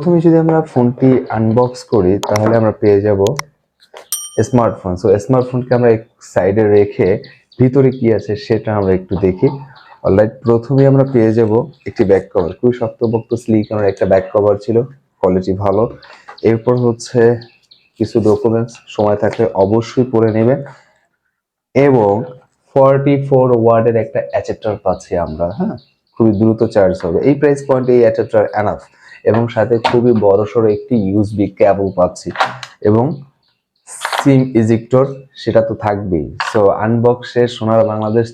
প্রথমে যদি আমরা ফোনটি আনবক্স করি তাহলে আমরা পেয়ে যাব স্মার্টফোন। সো স্মার্টফোনকে আমরা এক সাইডে রেখে ভিতরে কি আছে সেটা আমরা একটু দেখি। অলরাইট, প্রথমে আমরা পেয়ে যাব একটি ব্যাক কভার, খুবই শক্তপোক্ত সিলিকনের একটা ব্যাক কভার ছিল, কোয়ালিটি ভালো। এরপর হচ্ছে কিছু ডকুমেন্টস, সময় থাকলে অবশ্যই পড়ে নেবেন। এবং 44 ওয়াটের একটা অ্যাডাপ্টার পাচ্ছি আমরা, হ্যাঁ, খুবই দ্রুত চার্জ হবে। এই প্রাইস পয়েন্টে এই অ্যাডাপ্টার এনাফ। এবং সাথে খুবই বড়সড় একটি ইউএসবি কেবল পাচ্ছি এবং সিম ইজেক্টর সেটা তো থাকবেই। সো আনবক্সে সোনার বাংলাদেশ